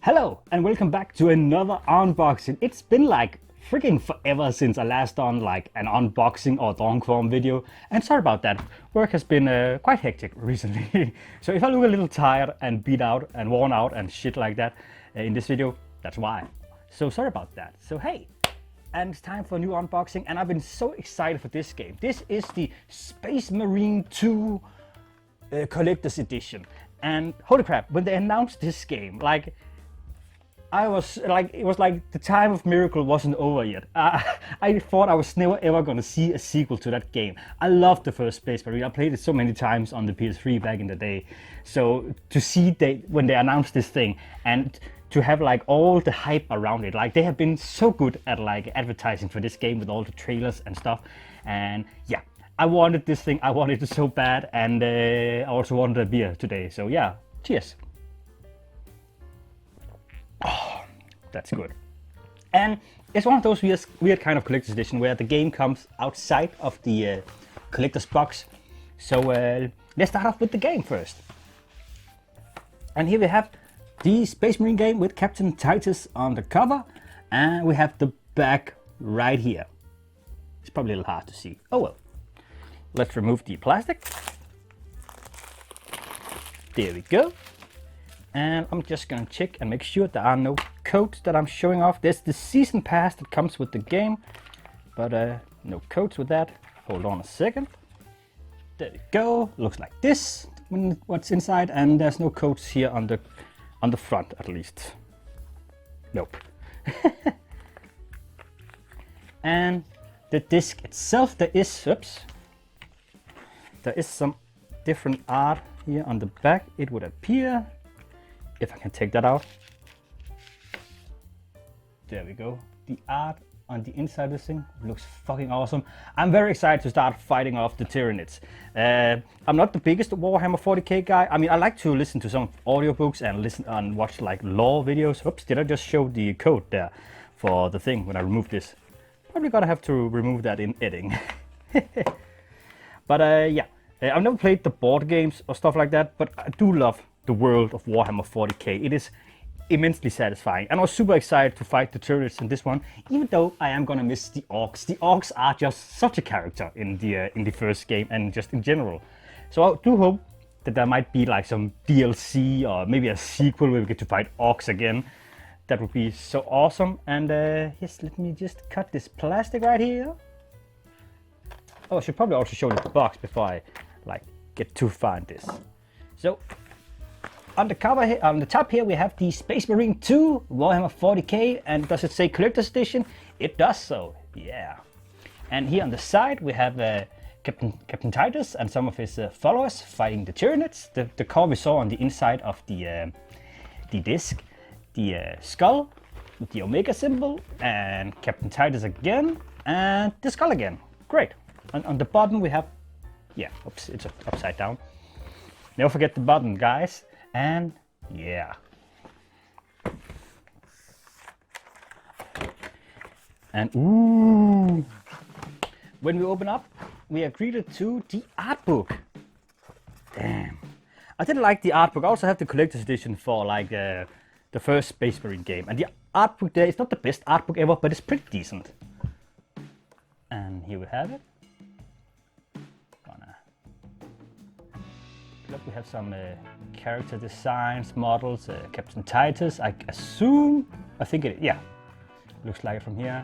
Hello and welcome back to another unboxing. It's been like freaking forever since I last done like an unboxing or long form video, and sorry about that. Work has been quite hectic recently. So if I look a little tired and beat out and worn out and shit like that in this video, that's why. So sorry about that. So hey, and it's time for a new unboxing, and I've been so excited for this game. This is the Space Marine 2 Collector's Edition, and holy crap, when they announced this game, like I was like, it was like the time of miracle wasn't over yet. I thought I was never ever gonna see a sequel to that game. I loved the first Space Marine. I played it so many times on the PS3 back in the day. So to see when they announced this thing and to have like all the hype around it, like they have been so good at like advertising for this game with all the trailers and stuff. And yeah, I wanted this thing. I wanted it so bad, and I also wanted a beer today. So yeah, cheers. Oh, that's good. And it's one of those weird kind of collector's edition where the game comes outside of the collector's box. So let's start off with the game first. And here we have the Space Marine game with Captain Titus on the cover, and we have the back right here. It's probably a little hard to see. Oh well. Let's remove the plastic. There we go. And I'm just gonna check and make sure there are no codes that I'm showing off. There's the season pass that comes with the game, but no codes with that. Hold on a second. There we go. Looks like this when what's inside, and there's no codes here on the front, at least. Nope. And the disc itself, there is some different art here on the back. It would appear. If I can take that out. There we go. The art on the inside of this thing looks fucking awesome. I'm very excited to start fighting off the Tyranids. I'm not the biggest Warhammer 40k guy. I mean, I like to listen to some audiobooks and listen and watch like lore videos. Oops, did I just show the code there for the thing when I remove this? Probably gonna have to remove that in editing. But yeah, I've never played the board games or stuff like that, but I do love the world of Warhammer 40k. It is immensely satisfying, and I was super excited to fight the turrets in this one, even though I am gonna miss the orcs. The orcs are just such a character in the first game and just in general. So I do hope that there might be like some DLC or maybe a sequel where we get to fight orcs again. That would be so awesome. And yes, let me just cut this plastic right here. Oh, I should probably also show the box before I like get too far in this. So on the cover here, on the top here, we have the Space Marine 2 Warhammer 40k, and does it say Collector's Edition? It does so, yeah. And here on the side, we have Captain Titus and some of his followers fighting the Tyranids. The car we saw on the inside of the disc, the skull, with the Omega symbol, and Captain Titus again, and the skull again. Great. And on the bottom we have, yeah, oops, it's upside down. Never forget the button, guys. And yeah. And ooh, when we open up, we are greeted to the art book. Damn, I didn't like the art book. I also have the collector's edition for like the first Space Marine game, and the art book there is not the best art book ever, but it's pretty decent. And here we have it. Look, we have some character designs, models, Captain Titus, I assume. I think it, yeah, looks like it from here.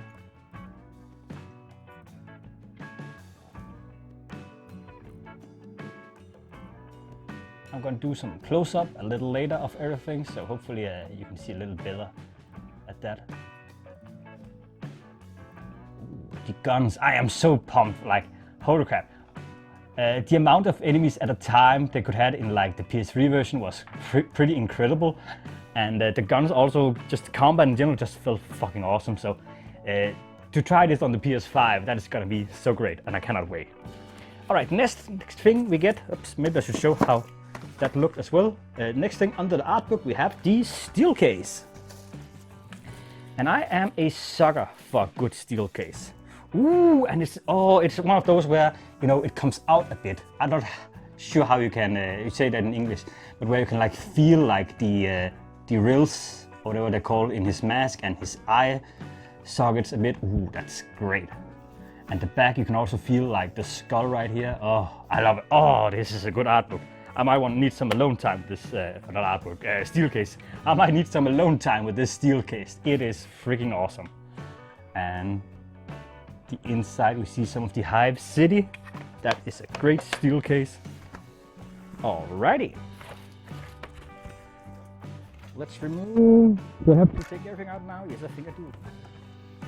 I'm gonna do some close-up a little later of everything, so hopefully you can see a little better at that. Ooh, the guns, I am so pumped, like, holy crap. The amount of enemies at a time they could have in like the PS3 version was pretty incredible, and the guns also, just the combat in general, just felt fucking awesome. So to try this on the PS5, that is gonna be so great, and I cannot wait. All right, next thing we get. Oops, maybe I should show how that looked as well. Next thing under the art book, we have the steel case, and I am a sucker for a good steel case. Ooh, and it's one of those where, you know, it comes out a bit. I'm not sure how you can you say that in English, but where you can like feel like the rails whatever they call in his mask, and his eye sockets a bit. Ooh, that's great. And the back, you can also feel like the skull right here. Oh, I love it. Oh, this is a good art book. I might need some alone time with this, not art book, steel case. I might need some alone time with this steel case. It is freaking awesome. And the inside, we see some of the Hive City. That is a great steel case. Alrighty. Let's remove. Do I have to take everything out now? Yes, I think I do.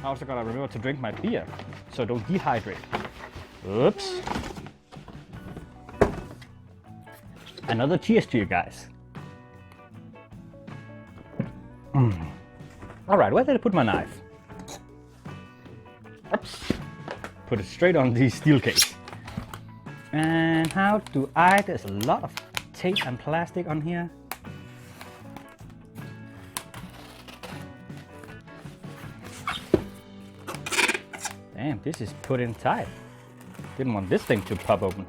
I also gotta remember to drink my beer, so don't dehydrate. Oops. Another cheers to you guys. Alright, where did I put my knife? Oops. Put it straight on the steel case. And how do I? There's a lot of tape and plastic on here. Damn, this is put in tight. Didn't want this thing to pop open.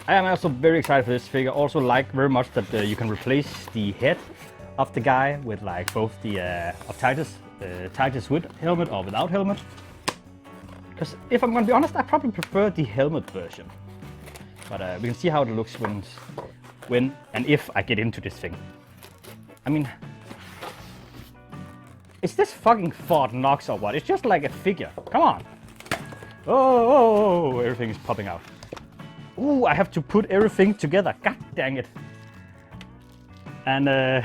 I am also very excited for this figure. Also like very much that you can replace the head of the guy with like both the of Titus, Titus with helmet or without helmet. Because if I'm gonna be honest, I probably prefer the helmet version. But we can see how it looks when and if I get into this thing. I mean, is this fucking Fort Knox or what? It's just like a figure. Come on. Oh, everything is popping out. Ooh, I have to put everything together. God dang it. And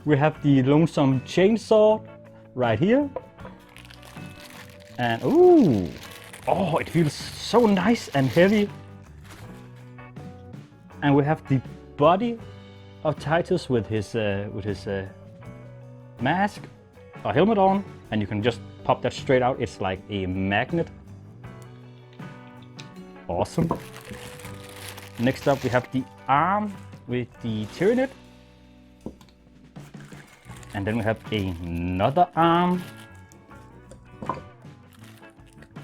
we have the Lonesome Chainsaw right here. And ooh, oh, it feels so nice and heavy. And we have the body of Titus with his mask or helmet on, and you can just pop that straight out. It's like a magnet. Awesome. Next up we have the arm with the Tyranid. And then we have another arm.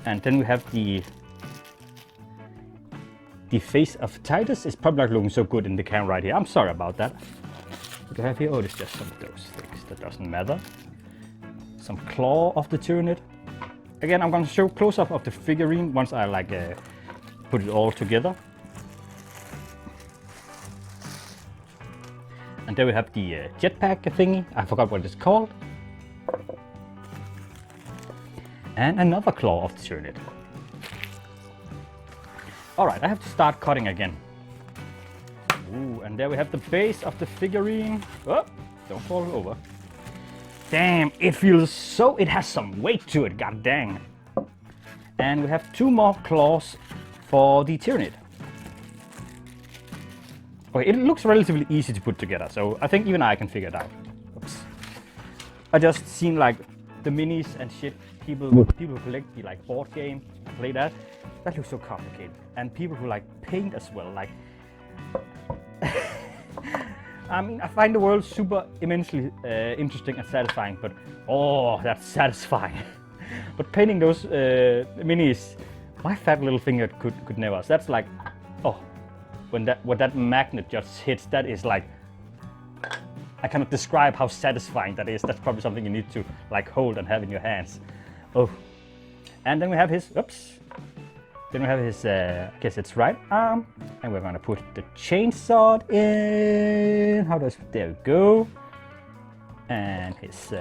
And then we have the face of Titus. Is probably not looking so good in the camera right here. I'm sorry about that. What do I have here? Oh, it's just some of those things. That doesn't matter. Some claw of the Tyranid. Again, I'm going to show close-up of the figurine once I like put it all together. And there we have the jetpack thingy. I forgot what it's called. And another claw of the Tyranid. Alright, I have to start cutting again. Ooh, and there we have the base of the figurine. Oh, don't fall over. Damn, it feels so, it has some weight to it, god dang. And we have two more claws for the Tyranid. Okay, it looks relatively easy to put together, so I think even I can figure it out. Oops. I just seen like the minis and shit, people who collect the like board game, play that looks so complicated. And people who like paint as well, like I mean, I find the world super immensely interesting and satisfying, but oh, that's satisfying. But painting those minis, my fat little finger could never. So that's like, oh, when that magnet just hits, that is like, I cannot describe how satisfying that is. That's probably something you need to like hold and have in your hands. Oh, and then we have his, oops. Then we have his, I guess it's right arm, and we're gonna put the chainsaw in. There we go. And his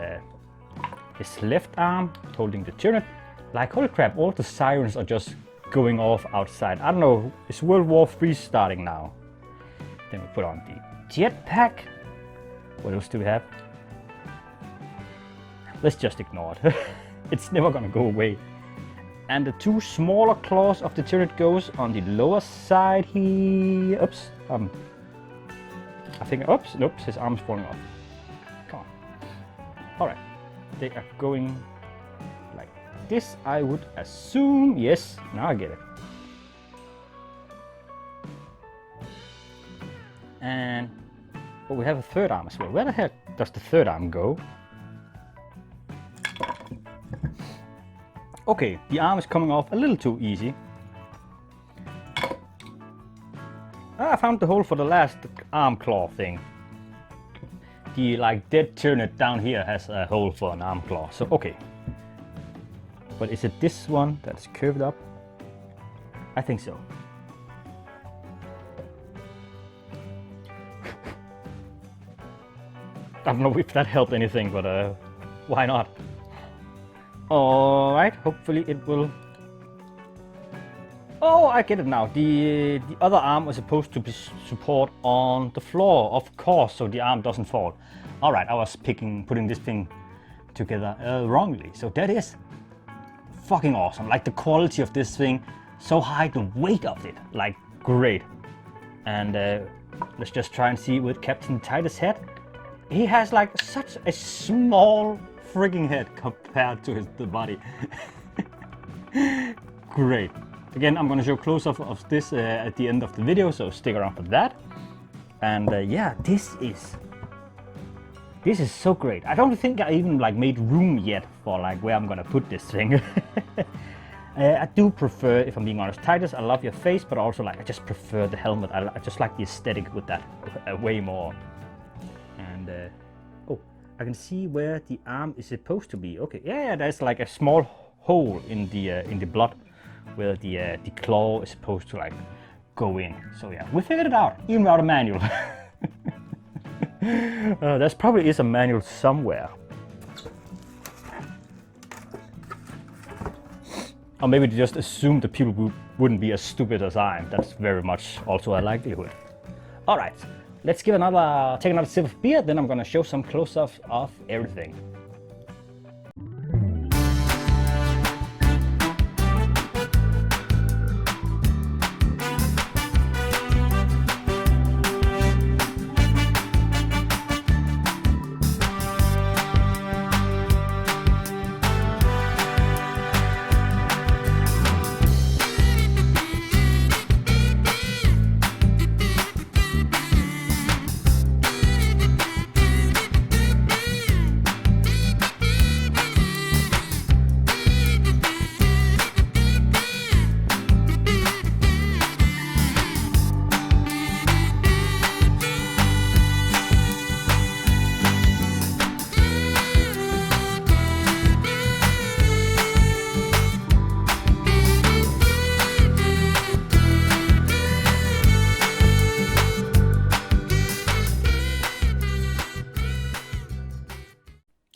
left arm holding the Tyranid. Like, holy crap, all the sirens are just going off outside. I don't know, is World War III starting now? Then we put on the jetpack. What else do we have? Let's just ignore it. It's never gonna go away. And the two smaller claws of the Tyranid goes on the lower side here. Oops. I think, oops, nope, his arm's falling off. Come on. Alright. They are going like this, I would assume. Yes, now I get it. And oh, we have a third arm as well. Where the heck does the third arm go? Okay, the arm is coming off a little too easy. I found the hole for the last arm claw thing. the like dead Tyranid down here has a hole for an arm claw. So okay. But is it this one that's curved up? I think so. I don't know if that helped anything, but why not? Alright, hopefully it will... Oh, I get it now. The other arm was supposed to be support on the floor, of course, so the arm doesn't fall. Alright, I was putting this thing together wrongly. So that is fucking awesome. Like the quality of this thing, so high, the weight of it, like great. And let's just try and see with Captain Titus' head. He has like such a small frigging head compared to the body. Great. Again, I'm gonna show close-up of this at the end of the video, so stick around for that. And yeah, this is so great. I don't think I even like made room yet for like where I'm gonna put this thing. I do prefer, if I'm being honest, Titus, I love your face, but also like I just prefer the helmet. I just like the aesthetic with that way more. And oh, I can see where the arm is supposed to be. Okay, yeah, there's like a small hole in the blood where the claw is supposed to like go in. So yeah, we figured it out, even without a manual. There's probably is a manual somewhere. Or maybe they just assumed that people wouldn't be as stupid as I am. That's very much also a likelihood. Alright, let's take another sip of beer, then I'm gonna show some close-ups of everything.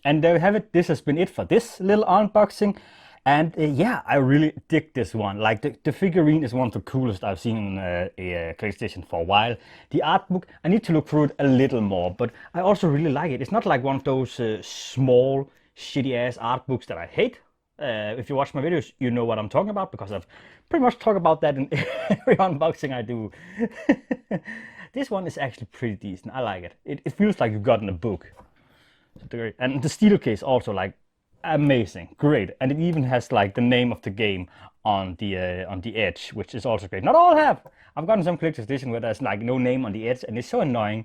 And there you have it. This has been it for this little unboxing. And yeah, I really dig this one. Like the figurine is one of the coolest I've seen in a PlayStation for a while. The art book, I need to look through it a little more, but I also really like it. It's not like one of those small, shitty ass art books that I hate. If you watch my videos, you know what I'm talking about, because I've pretty much talked about that in every unboxing I do. This one is actually pretty decent. I like it. It feels like you've gotten a book. And the steel case also, like, amazing, great. And it even has like the name of the game on the edge, which is also great. Not all have. I've gotten some collector's edition where there's like no name on the edge, and it's so annoying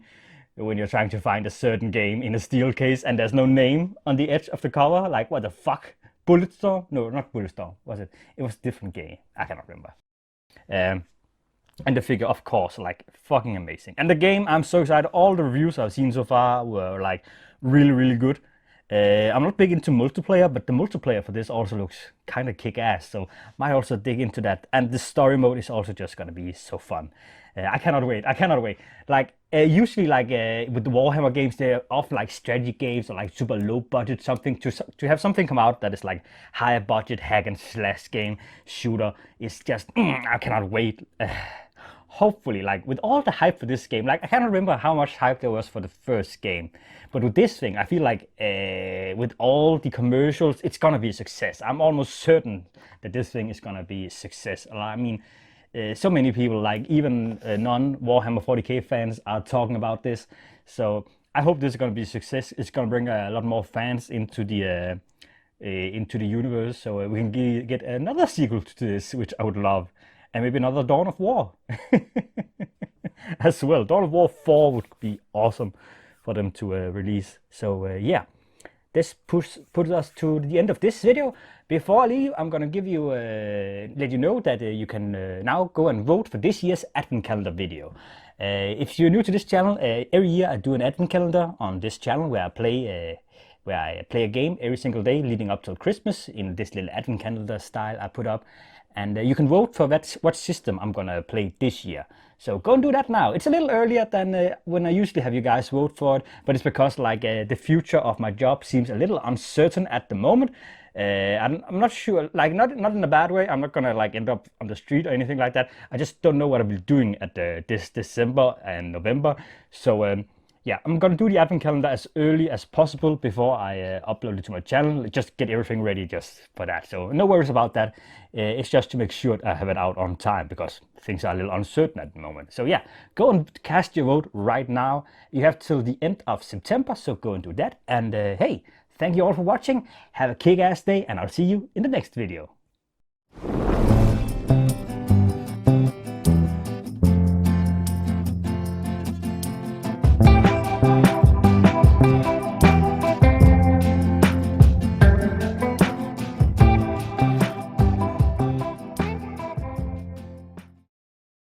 when you're trying to find a certain game in a steel case and there's no name on the edge of the cover. Like, what the fuck? Bulletstorm? No, not Bulletstorm. Was it? It was a different game. I cannot remember. And the figure, of course, like fucking amazing. And the game, I'm so excited. All the reviews I've seen so far were like really, really good. I'm not big into multiplayer, but the multiplayer for this also looks kind of kick-ass, so might also dig into that. And the story mode is also just gonna be so fun. I cannot wait. I cannot wait. Like usually, like with the Warhammer games, they're often like strategy games or like super low budget something. To have something come out that is like higher budget hack and slash game shooter is just I cannot wait. Hopefully, like with all the hype for this game, like I cannot remember how much hype there was for the first game, but with this thing, I feel like with all the commercials, it's gonna be a success. I'm almost certain that this thing is gonna be a success. I mean, so many people, like even non-Warhammer 40k fans, are talking about this. So I hope this is gonna be a success. It's gonna bring a lot more fans into the universe, so we can get another sequel to this, which I would love. And maybe another Dawn of War as well. Dawn of War 4 would be awesome for them to release. So yeah, this puts us to the end of this video. Before I leave, I'm gonna give you let you know that you can now go and vote for this year's Advent calendar video. If you're new to this channel, every year I do an advent calendar on this channel where I play a game every single day leading up till Christmas in this little advent calendar style I put up. And you can vote for what system I'm gonna play this year. So go and do that now. It's a little earlier than when I usually have you guys vote for it, but it's because like the future of my job seems a little uncertain at the moment. I'm not sure, like not in a bad way. I'm not gonna like end up on the street or anything like that. I just don't know what I'll be doing at this December and November. So yeah, I'm gonna do the advent calendar as early as possible before I upload it to my channel. Just get everything ready just for that. So no worries about that. It's just to make sure I have it out on time because things are a little uncertain at the moment. So yeah, go and cast your vote right now. You have till the end of September, so go and do that. And hey, thank you all for watching. Have a kick-ass day, and I'll see you in the next video.